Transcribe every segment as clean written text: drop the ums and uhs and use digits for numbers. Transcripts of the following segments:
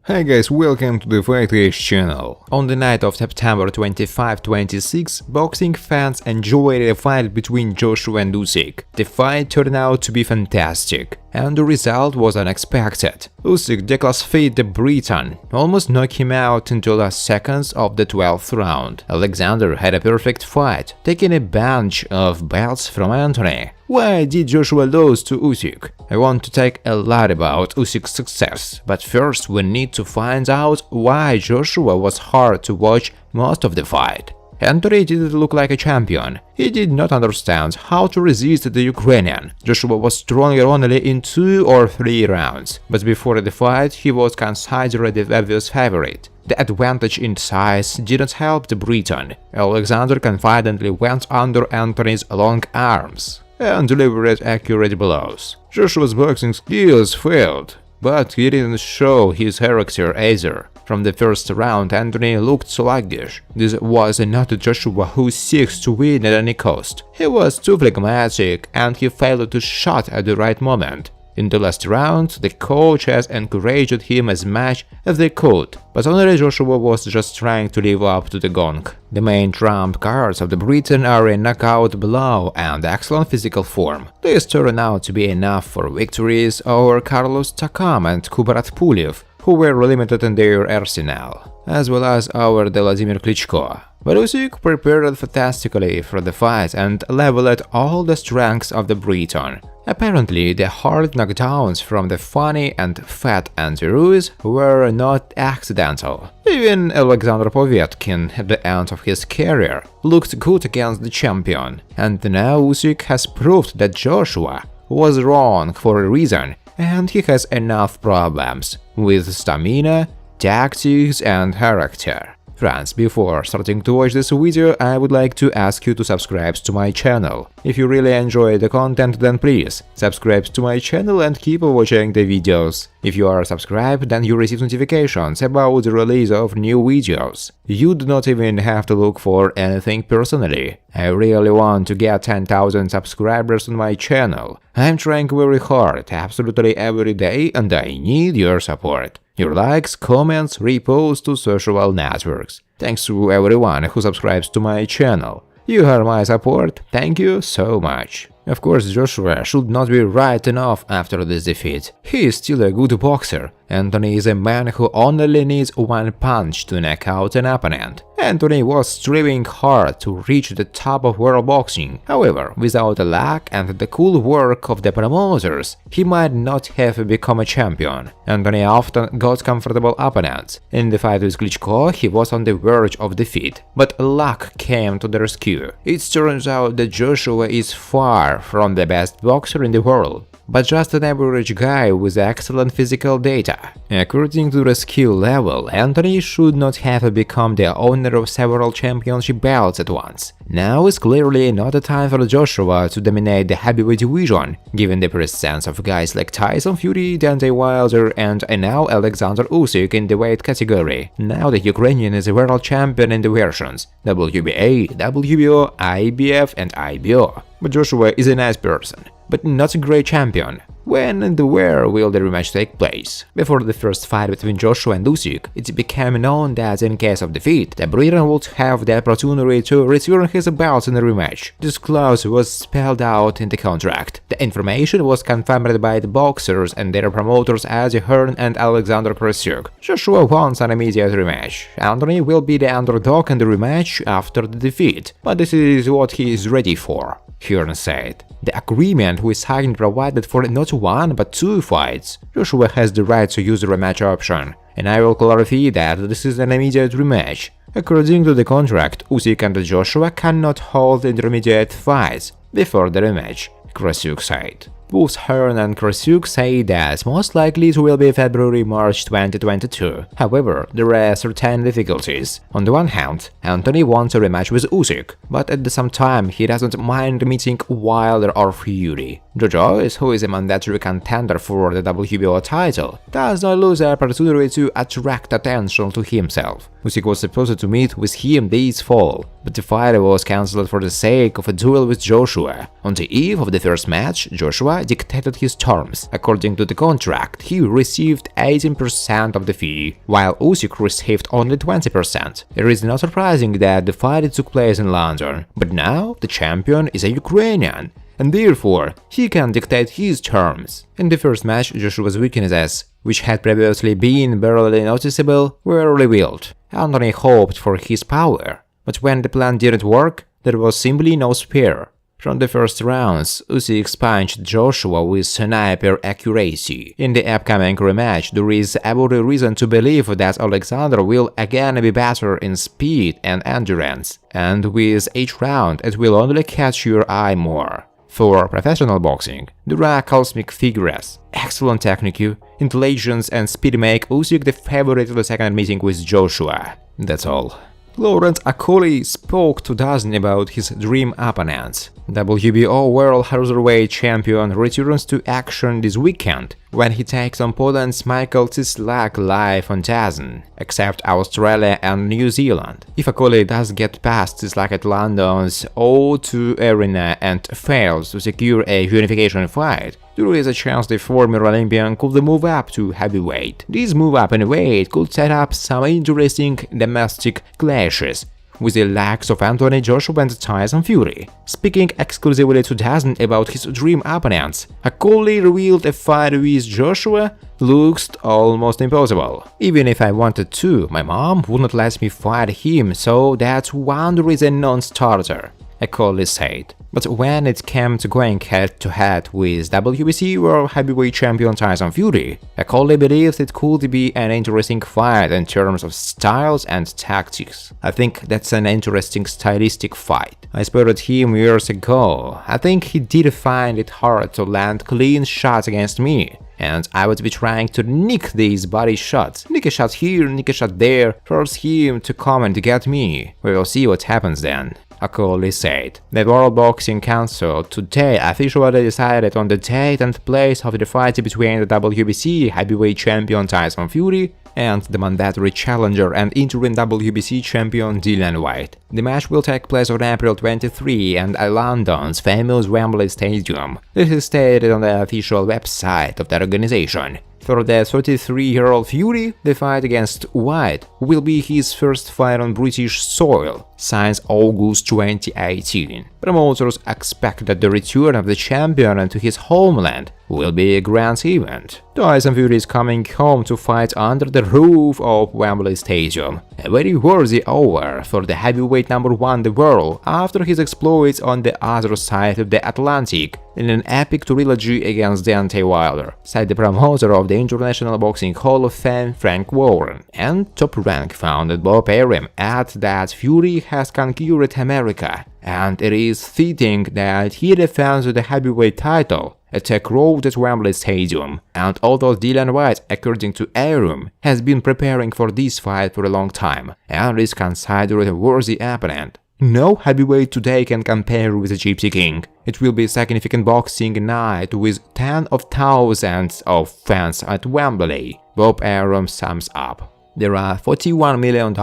Hi guys, welcome to the Whyte channel. On the night of September 25-26, boxing fans enjoyed a fight between Joshua and Usyk. The fight turned out to be fantastic, and the result was unexpected. Usyk declassified the Briton, almost knocked him out in the last seconds of the 12th round. Alexander had a perfect fight, taking a bunch of belts from Anthony. Why did Joshua lose to Usyk? I want to talk a lot about Usyk's success, but first we need to find out why Joshua was hard to watch most of the fight. Anthony didn't look like a champion. He did not understand how to resist the Ukrainian. Joshua was stronger only in 2 or 3 rounds, but before the fight he was considered the obvious favorite. The advantage in size didn't help the Briton. Alexander confidently went under Anthony's long arms and delivered accurate blows. Joshua's boxing skills failed, but he didn't show his character either. From the first round, Anthony looked sluggish. This was not Joshua who seeks to win at any cost. He was too phlegmatic and he failed to shot at the right moment. In the last round, the coaches encouraged him as much as they could, but only Joshua was just trying to live up to the gong. The main trump cards of the Briton are a knockout blow and excellent physical form. This turned out to be enough for victories over Carlos Takam and Kubrat Pulev, who were limited in their arsenal, as well as over Vladimir Klitschko. But Usyk prepared fantastically for the fight and leveled all the strengths of the Briton. Apparently, the hard knockdowns from the funny and fat Andy Ruiz were not accidental. Even Alexander Povetkin, at the end of his career, looked good against the champion. And now Usyk has proved that Joshua was wrong for a reason, and he has enough problems with stamina, tactics and character. Friends, before starting to watch this video, I would like to ask you to subscribe to my channel. If you really enjoy the content, then please subscribe to my channel and keep watching the videos. If you are subscribed, then you receive notifications about the release of new videos. You do not even have to look for anything personally. I really want to get 10,000 subscribers on my channel. I'm trying very hard, absolutely every day, and I need your support. Your likes, comments, reposts to social networks. Thanks to everyone who subscribes to my channel. You are my support, thank you so much. Of course, Joshua should not be written off after this defeat. He is still a good boxer. Anthony is a man who only needs one punch to knock out an opponent. Anthony was striving hard to reach the top of world boxing. However, without the luck and the cool work of the promoters, he might not have become a champion. Anthony often got comfortable opponents. In the fight with Klitschko, he was on the verge of defeat, but luck came to the rescue. It turns out that Joshua is far from the best boxer in the world, but just an average guy with excellent physical data. According to the skill level, Anthony should not have become the owner of several championship belts at once. Now is clearly not the time for Joshua to dominate the heavyweight division, given the presence of guys like Tyson, Fury, Deontay Wilder and now Alexander Usyk in the weight category. Now the Ukrainian is a world champion in the versions WBA, WBO, IBF and IBO. But Joshua is a nice person, but not a great champion. When and where will the rematch take place? Before the first fight between Joshua and Usyk, it became known that in case of defeat, the Briton would have the opportunity to return his belt in a rematch. This clause was spelled out in the contract. The information was confirmed by the boxers and their promoters Eddie Hearn and Alexander Krasuk. Joshua wants an immediate rematch. Anthony will be the underdog in the rematch after the defeat, but this is what he is ready for, Hearn said. The agreement we signed provided for not 1 but 2 fights. Joshua has the right to use the rematch option, and I will clarify that this is an immediate rematch. According to the contract, Usyk and Joshua cannot hold intermediate fights before the rematch, Krasuk said. Both Hearn and Krasuk say that most likely it will be February-March 2022. However, there are certain difficulties. On the one hand, Anthony wants a rematch with Usyk, but at the same time he doesn't mind meeting Wilder or Fury. Joshua, who is a mandatory contender for the WBO title, does not lose the opportunity to attract attention to himself. Usyk was supposed to meet with him this fall, but the fight was cancelled for the sake of a duel with Joshua. On the eve of the first match, Joshua dictated his terms. According to the contract, he received 18% of the fee, while Usyk received only 20%. It is not surprising that the fight took place in London, but now the champion is a Ukrainian, and therefore he can dictate his terms. In the first match, Joshua's weaknesses, which had previously been barely noticeable, were revealed. Anthony hoped for his power, but when the plan didn't work, there was simply no spare. From the first rounds, Usyk punched Joshua with sniper accuracy. In the upcoming rematch, there is every reason to believe that Alexander will again be better in speed and endurance, and with each round it will only catch your eye more. For professional boxing, there are cosmic figures. Excellent technique, intelligence and speed make Usyk the favorite of the second meeting with Joshua. That's all. Laurent Akoli spoke to DAZN about his dream opponents. WBO World Cruiserweight Champion returns to action this weekend when he takes on Poland's Michael Cieslak live on DAZN, except Australia and New Zealand. If Akoli does get past Cieslak at London's O2 Arena and fails to secure a unification fight, there is a chance the former Olympian could move up to heavyweight. This move up in weight could set up some interesting domestic clashes with the likes of Anthony Joshua and Tyson Fury. Speaking exclusively to DAZN about his dream opponents, Akoli revealed a fight with Joshua looks almost impossible. Even if I wanted to, my mom wouldn't let me fight him, so that one is a non-starter, Akoli said. But when it came to going head-to-head with WBC World Heavyweight Champion Tyson Fury, Akoli believes it could be an interesting fight in terms of styles and tactics. I think that's an interesting stylistic fight. I spotted him years ago. I think he did find it hard to land clean shots against me, and I would be trying to nick these body shots. Nick a shot here, nick a shot there, force him to come and get me. We will see what happens then, Akoli said. The World Boxing Council today officially decided on the date and place of the fight between the WBC heavyweight champion Tyson Fury and the mandatory challenger and interim WBC champion Dillian Whyte. The match will take place on April 23 and at London's famous Wembley Stadium. This is stated on the official website of the organization. For the 33-year-old Fury, the fight against Whyte will be his first fight on British soil since August 2018. Promoters expect that the return of the champion to his homeland will be a grand event. Tyson Fury is coming home to fight under the roof of Wembley Stadium, a very worthy hour for the heavyweight #1 in the world after his exploits on the other side of the Atlantic in an epic trilogy against Deontay Wilder, said the promoter of the International Boxing Hall of Fame Frank Warren. And Top Rank founded Bob Arum added that Fury has conquered America, and it is fitting that he defends the heavyweight title at a crowded Wembley Stadium. And although Dillian Whyte, according to Arum, has been preparing for this fight for a long time and is considered a worthy opponent, no heavyweight today can compare with the Gypsy King. It will be a significant boxing night with tens of thousands of fans at Wembley, Bob Arum sums up. There are $41 million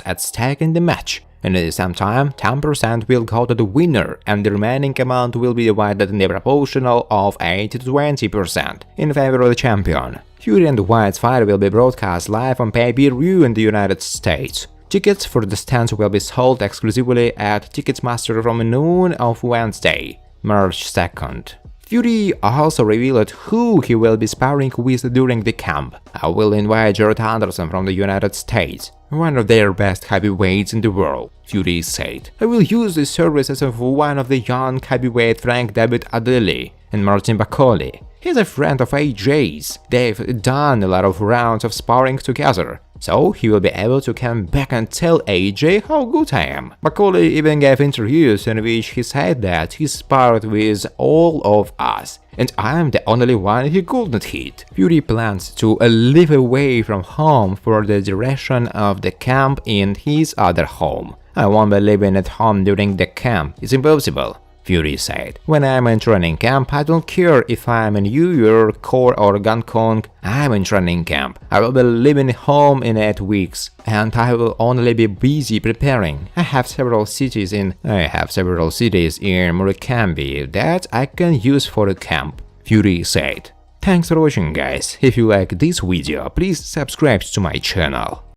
at stake in the match, and at the same time 10% will go to the winner and the remaining amount will be divided in the proportional of 80 to 20% in favor of the champion. Fury and Whyte's fight will be broadcast live on pay-per-view in the United States. Tickets for the stands will be sold exclusively at Ticketmaster from noon of Wednesday, March 2nd. Fury also revealed who he will be sparring with during the camp. I will invite Jared Anderson from the United States, one of their best heavyweights in the world, Fury said. I will use the services of one of the young heavyweight Frank David Adeli and Martin Bakoli. He's a friend of AJ's. They've done a lot of rounds of sparring together, so he will be able to come back and tell AJ how good I am. Bakoli even gave interviews in which he said that he sparred with all of us, and I'm the only one he couldn't hit. Fury plans to live away from home for the duration of the camp in his other home. I won't be living at home during the camp, it's impossible, Fury said. When I'm in training camp, I don't care if I'm in New York or Hong Kong. I'm in training camp. I will be leaving home in 8 weeks, and I will only be busy preparing. I have several cities in Murakami that I can use for a camp, Fury said. Thanks for watching, guys. If you like this video, please subscribe to my channel.